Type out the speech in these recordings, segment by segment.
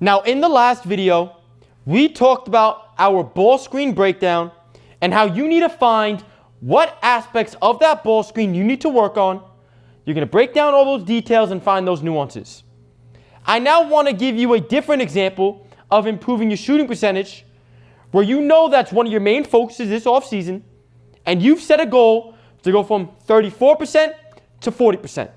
Now, in the last video, we talked about our ball screen breakdown and how you need to find what aspects of that ball screen you need to work on. You're going to break down all those details and find those nuances. I now want to give you a different example of improving your shooting percentage where you know that's one of your main focuses this offseason, and you've set a goal to go from 34% to 40%.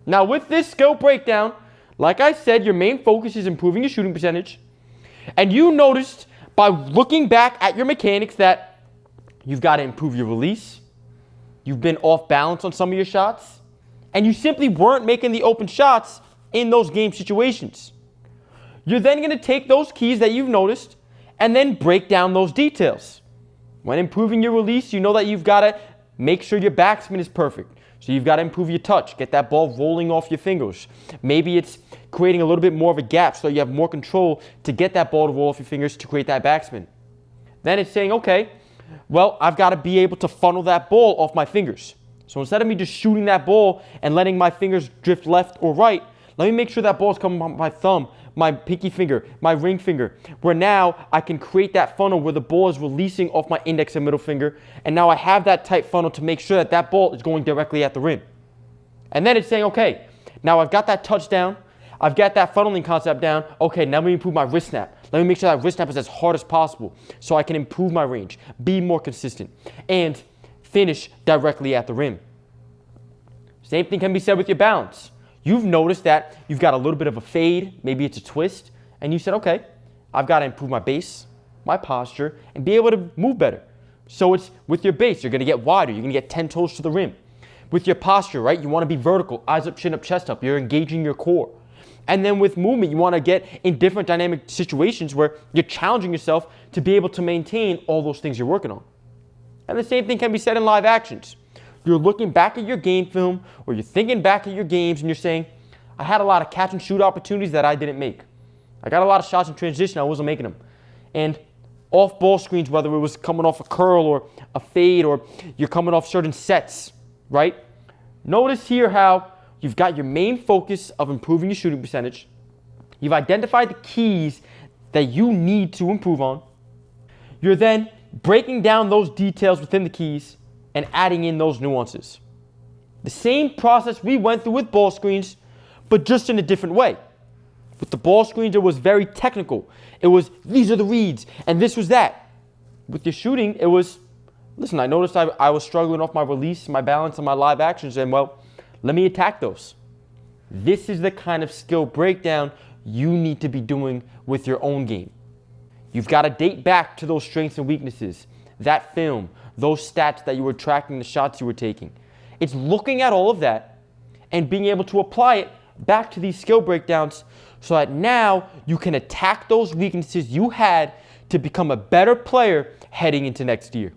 Now, with this skill breakdown, like I said, your main focus is improving your shooting percentage. And you noticed by looking back at your mechanics that you've got to improve your release, you've been off balance on some of your shots, and you simply weren't making the open shots in those game situations. You're then going to take those keys that you've noticed and then break down those details. When improving your release, you know that you've got to make sure your backspin is perfect. So you've got to improve your touch, get that ball rolling off your fingers. Maybe it's creating a little bit more of a gap so you have more control to get that ball to roll off your fingers to create that backspin. Then it's saying, okay, well, I've got to be able to funnel that ball off my fingers. So instead of me just shooting that ball and letting my fingers drift left or right, let me make sure that ball's coming off my thumb, my pinky finger, my ring finger, where now I can create that funnel where the ball is releasing off my index and middle finger, and now I have that tight funnel to make sure that that ball is going directly at the rim. And then it's saying, okay, now I've got that touch down, I've got that funneling concept down, okay, now let me improve my wrist snap. Let me make sure that wrist snap is as hard as possible so I can improve my range, be more consistent, and finish directly at the rim. Same thing can be said with your balance. You've noticed that you've got a little bit of a fade, maybe it's a twist, and you said, okay, I've got to improve my base, my posture, and be able to move better. So it's with your base, you're going to get wider, you're going to get 10 toes to the rim. With your posture, right, you want to be vertical, eyes up, chin up, chest up, you're engaging your core. And then with movement, you want to get in different dynamic situations where you're challenging yourself to be able to maintain all those things you're working on. And the same thing can be said in live actions. You're looking back at your game film or you're thinking back at your games and you're saying, I had a lot of catch and shoot opportunities that I didn't make. I got a lot of shots in transition, I wasn't making them. And off ball screens, whether it was coming off a curl or a fade or you're coming off certain sets, right? Notice here how you've got your main focus of improving your shooting percentage. You've identified the keys that you need to improve on. You're then breaking down those details within the keys and adding in those nuances. The same process we went through with ball screens, but just in a different way. With the ball screens, it was very technical. It was, these are the reads, and this was that. With your shooting, it was, listen, I noticed I was struggling off my release, my balance, and my live actions, and well, let me attack those. This is the kind of skill breakdown you need to be doing with your own game. You've got to date back to those strengths and weaknesses, that film, those stats that you were tracking, the shots you were taking. It's looking at all of that and being able to apply it back to these skill breakdowns so that now you can attack those weaknesses you had to become a better player heading into next year.